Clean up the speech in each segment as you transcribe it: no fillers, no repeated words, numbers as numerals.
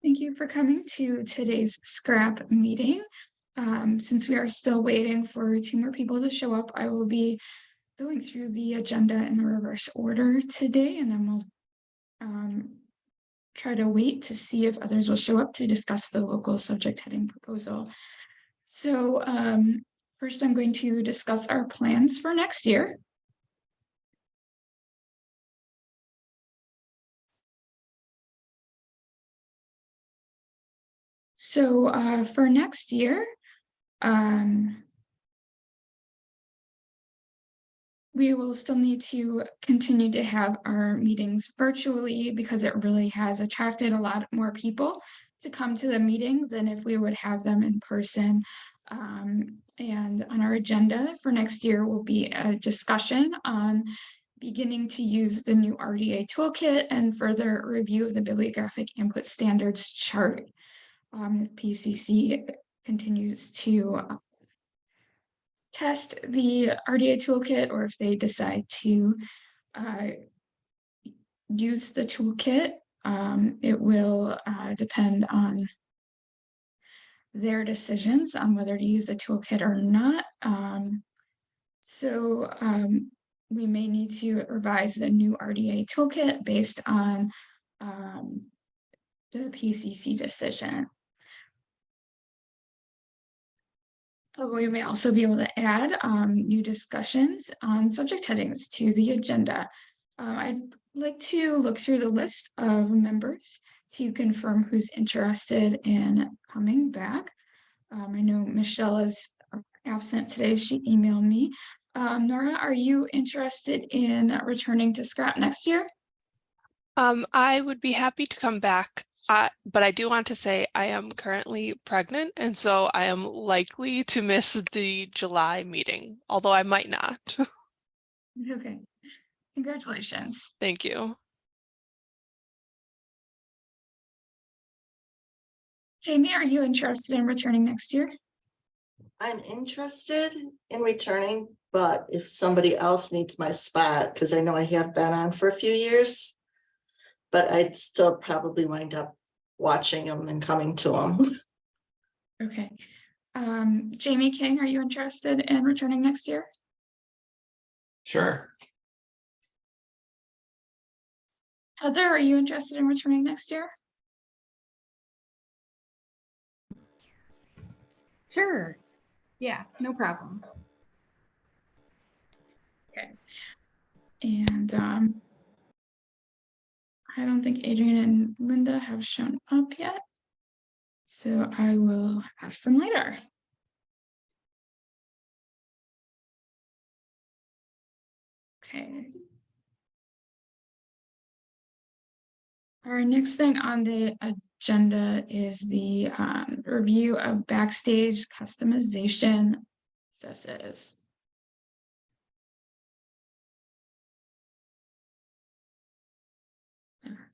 Thank you for coming to today's scrap meeting. Since we are still waiting for 2 more people to show up, I will be going through the agenda in the reverse order today, and then we'll try to wait to see if others will show up to discuss the local subject heading proposal. So first I'm going to discuss our plans for next year. So for next year, we will still need to continue to have our meetings virtually because it really has attracted a lot more people to come to the meeting than if we would have them in person. And on our agenda for next year will be a discussion on beginning to use the new RDA toolkit and further review of the bibliographic input standards chart. PCC continues to test the RDA toolkit, or if they decide to use the toolkit, it will depend on their decisions on whether to use the toolkit or not. So we may need to revise the new RDA toolkit based on the PCC decision. We may also be able to add new discussions on subject headings to the agenda. I'd like to look through the list of members to confirm who's interested in coming back. I know Michelle is absent today. She emailed me. Nora, are you interested in returning to scrap next year? I would be happy to come back. But I do want to say I am currently pregnant, and so I am likely to miss the July meeting, although I might not. Okay, congratulations. Thank you. Jamie, are you interested in returning next year? I'm interested in returning, but if somebody else needs my spot, because I know I have been on for a few years, but I'd still probably wind up watching them and coming to them. Okay. Jamie King, are you interested in returning next year? Sure. Heather, are you interested in returning next year? Sure. Yeah, no problem. Okay. And I don't think Adrian and Linda have shown up yet, so I will ask them later. Okay. Our next thing on the agenda is the review of backstage customization processes.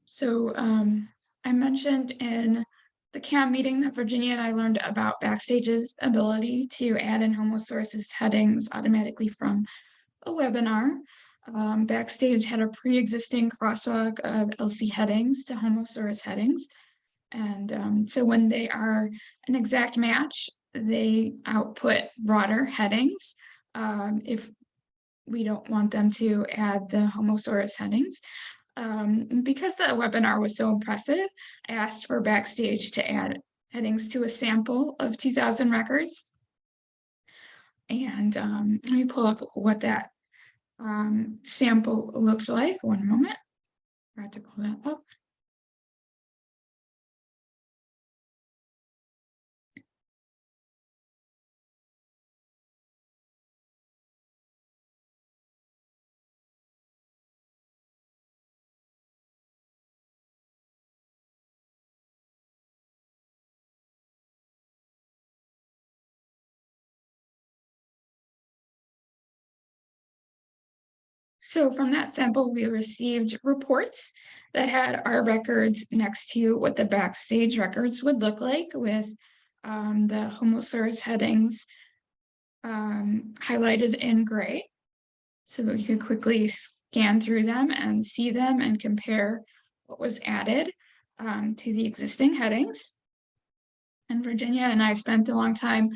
So I mentioned in the CAM meeting that Virginia and I learned about Backstage's ability to add in Homosaurus headings automatically from a webinar. Backstage had a pre-existing crosswalk of LC headings to Homosaurus headings. And so when they are an exact match, they output broader headings if we don't want them to add the Homosaurus headings. Because the webinar was so impressive, I asked for Backstage to add headings to a sample of 2000 records. And let me pull up what that sample looks like. One moment. I have to pull that up. So from that sample, we received reports that had our records next to what the Backstage records would look like, with the Homosaurus headings highlighted in gray. So that you could quickly scan through them and see them and compare what was added. to the existing headings. And Virginia and I spent a long time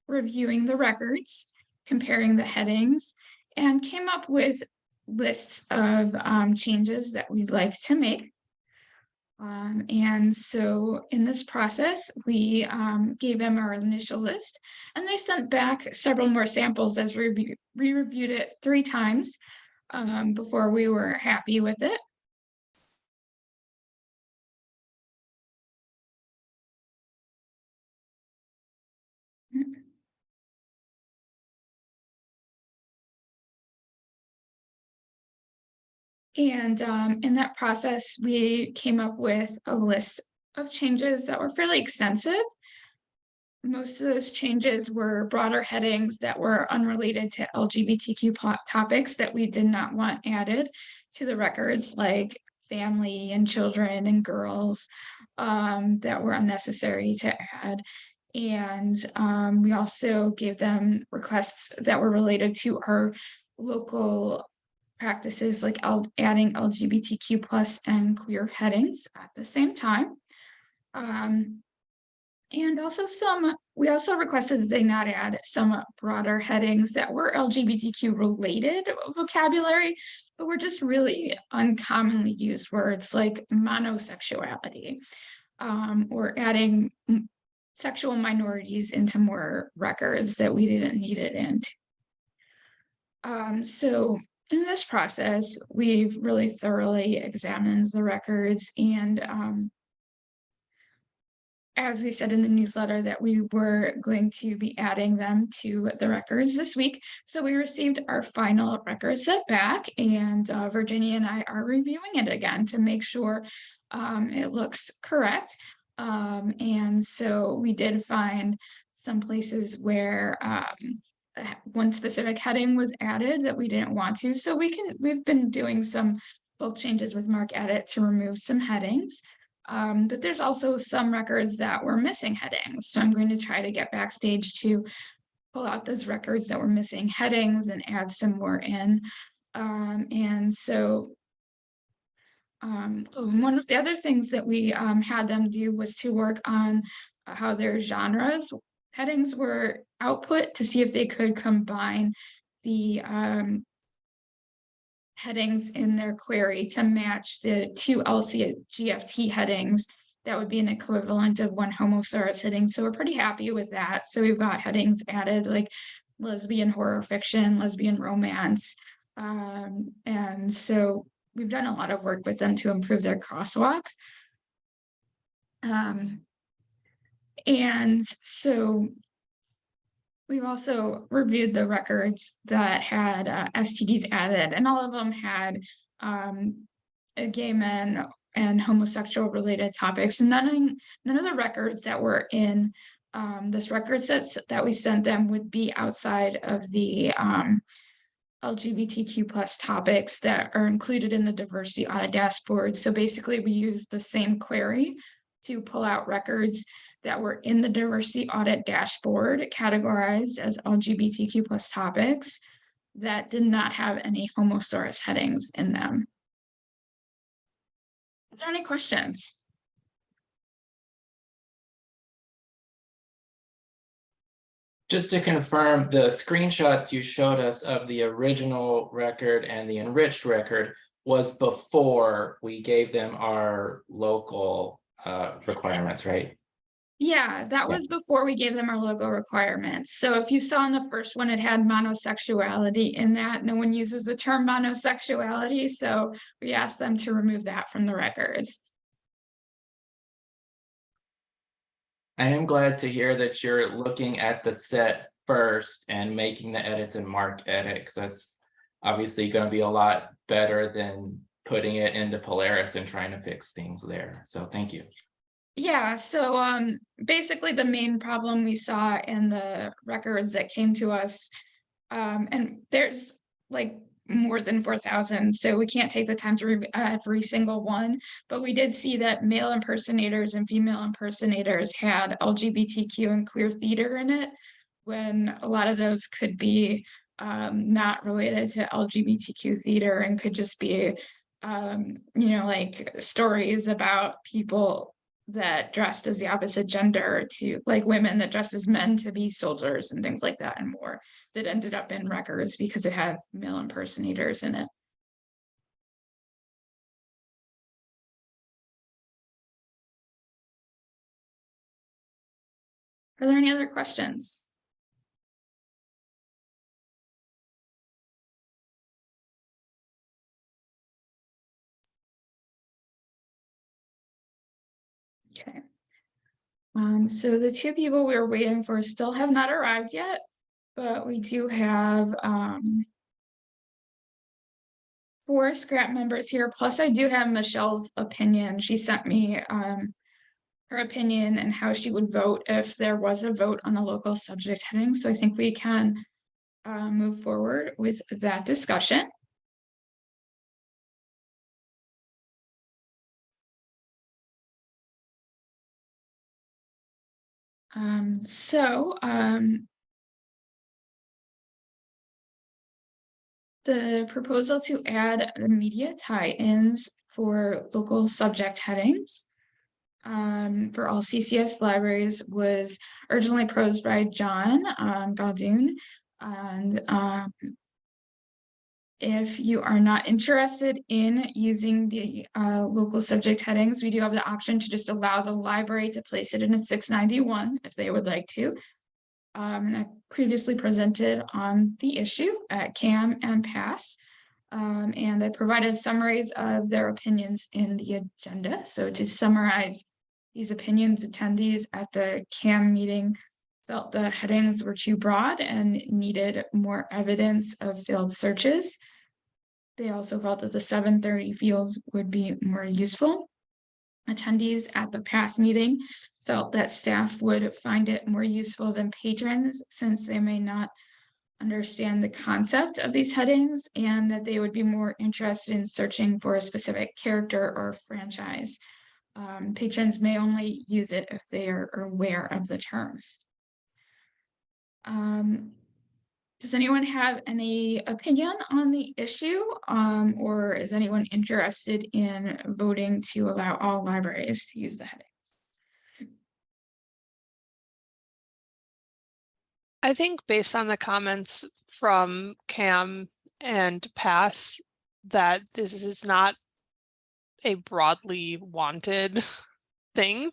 reviewing the records, comparing the headings, and came up with lists of changes that we'd like to make. And so in this process, we gave them our initial list, and they sent back several more samples as we reviewed it 3 times before we were happy with it. And in that process, we came up with a list of changes that were fairly extensive. Most of those changes were broader headings that were unrelated to LGBTQ topics that we did not want added to the records, like family and children and girls, that were unnecessary to add. And we also gave them requests that were related to our local practices, like adding LGBTQ plus and queer headings at the same time. And also we also requested that they not add some broader headings that were LGBTQ related vocabulary, but were just really uncommonly used words like monosexuality, or adding sexual minorities into more records that we didn't need it into. So in this process, we've really thoroughly examined the records, and as we said in the newsletter, that we were going to be adding them to the records this week. So we received our final record set back, and Virginia and I are reviewing it again to make sure it looks correct. And so we did find some places where one specific heading was added that we didn't want to. So we've been doing some bulk changes with MarcEdit to remove some headings. But there's also some records that were missing headings. So I'm going to try to get Backstage to pull out those records that were missing headings and add some more in. And so one of the other things that we had them do was to work on how their genres headings were output to see if they could combine the headings in their query to match the 2 LCGFT headings. That would be an equivalent of 1 homosaurus heading. So we're pretty happy with that. So we've got headings added like lesbian horror fiction, lesbian romance. And so we've done a lot of work with them to improve their crosswalk. And so we've also reviewed the records that had STDs added, and all of them had gay men and homosexual related topics. And none of the records that were in this record sets that we sent them would be outside of the LGBTQ plus topics that are included in the diversity audit dashboard. So basically we used the same query to pull out records that were in the diversity audit dashboard categorized as LGBTQ plus topics that did not have any homosaurus headings in them. Is there any questions? Just to confirm, the screenshots you showed us of the original record and the enriched record was before we gave them our local requirements, right? Yeah, that was before we gave them our logo requirements. So if you saw in the first one, it had monosexuality in that. No one uses the term monosexuality, so we asked them to remove that from the records. I am glad to hear that you're looking at the set first and making the edits in MarcEdit, because that's obviously going to be a lot better than putting it into Polaris and trying to fix things there. So thank you. Yeah, so basically the main problem we saw in the records that came to us, and there's like more than 4,000, so we can't take the time to review every single one, but we did see that male impersonators and female impersonators had LGBTQ and queer theater in it, when a lot of those could be not related to LGBTQ theater and could just be like stories about people that dressed as the opposite gender, to like women that dressed as men to be soldiers and things like that, and more, that ended up in records because it had male impersonators in it. Are there any other questions? Okay. So the two people we were waiting for still have not arrived yet, but we do have 4 scrap members here. Plus I do have Michelle's opinion. She sent me her opinion and how she would vote if there was a vote on the local subject heading. So I think we can move forward with that discussion. The proposal to add the media tie-ins for local subject headings for all CCS libraries was originally proposed by John Galdoon. And if you are not interested in using the local subject headings, we do have the option to just allow the library to place it in a 691 if they would like to. And I previously presented on the issue at CAM and PASS. And I provided summaries of their opinions in the agenda. So to summarize these opinions, attendees at the CAM meeting felt the headings were too broad and needed more evidence of failed searches. They also felt that the 730 fields would be more useful. Attendees at the PASS meeting felt that staff would find it more useful than patrons, since they may not understand the concept of these headings, and that they would be more interested in searching for a specific character or franchise. Patrons may only use it if they are aware of the terms. Does anyone have any opinion on the issue, or is anyone interested in voting to allow all libraries to use the headings? I think based on the comments from CAM and PASS, that this is not a broadly wanted thing.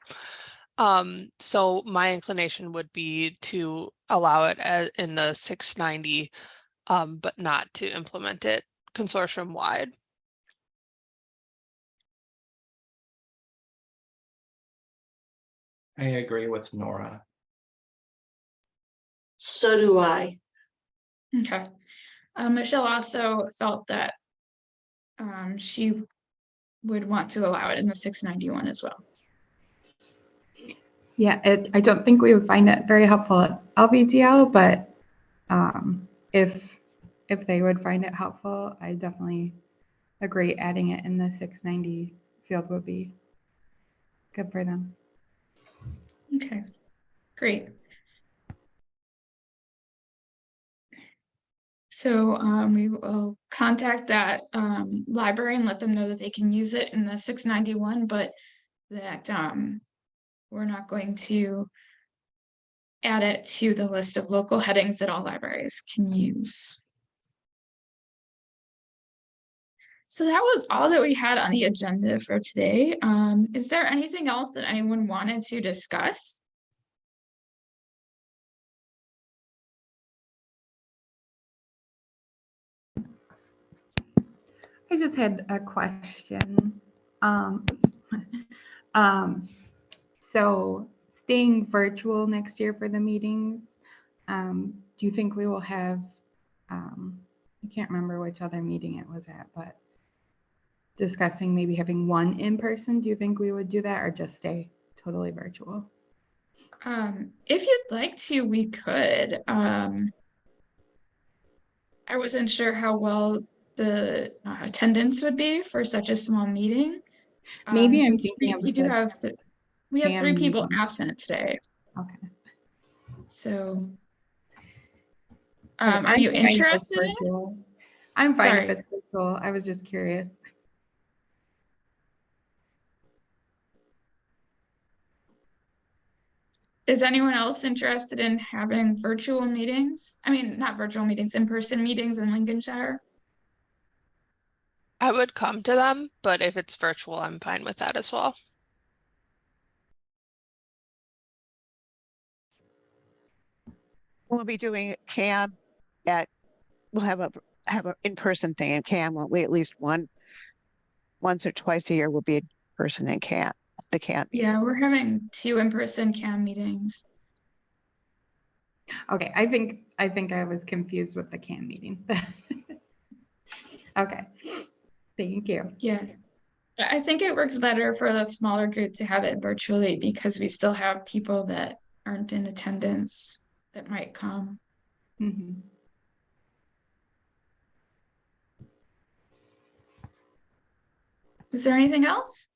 So my inclination would be to allow it as in the 690, but not to implement it consortium wide. I agree with Nora. So do I. Okay. Michelle also felt that she would want to allow it in the 691 as well. Yeah, I don't think we would find it very helpful at LVTL, but if they would find it helpful, I definitely agree adding it in the 690 field would be good for them. Okay, great. So we will contact that library and let them know that they can use it in the 691, but that we're not going to add it to the list of local headings that all libraries can use. So that was all that we had on the agenda for today. Is there anything else that anyone wanted to discuss? I just had a question. So staying virtual next year for the meetings, do you think we will have, I can't remember which other meeting it was at, but discussing maybe having one in person, do you think we would do that or just stay totally virtual? If you'd like to, we could. I wasn't sure how well the attendance would be for such a small meeting. Maybe I'm Since thinking of we do the have we have 3 CAM people meeting. absent today. Okay. So But are you I'm fine if it's interested in it? virtual. I'm fine if Sorry. it's virtual. I was just curious. Is anyone else interested in having virtual meetings? I mean, not virtual meetings, in-person meetings in Lincolnshire? I would come to them, but if it's virtual, I'm fine with that as well. We'll be doing CAM at, we'll have a in-person thing in CAM, won't we? At least once or twice a year will be in person in CAM, the CAM. Yeah, we're having 2 in-person CAM meetings. Okay, I think I was confused with the CAM meeting. Okay, thank you. Yeah. I think it works better for the smaller group to have it virtually because we still have people that aren't in attendance that might come. Mhm. Is there anything else?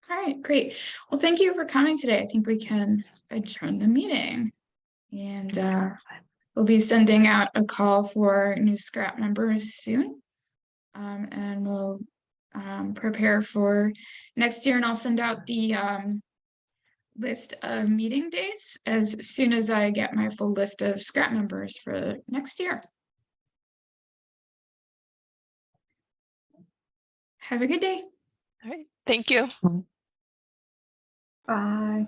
All right, great. Well, thank you for coming today. I think we can adjourn the meeting. And we'll be sending out a call for new scrap members soon. And we'll prepare for next year, and I'll send out the list of meeting dates as soon as I get my full list of scrap members for next year. Have a good day. All right. Thank you. Bye.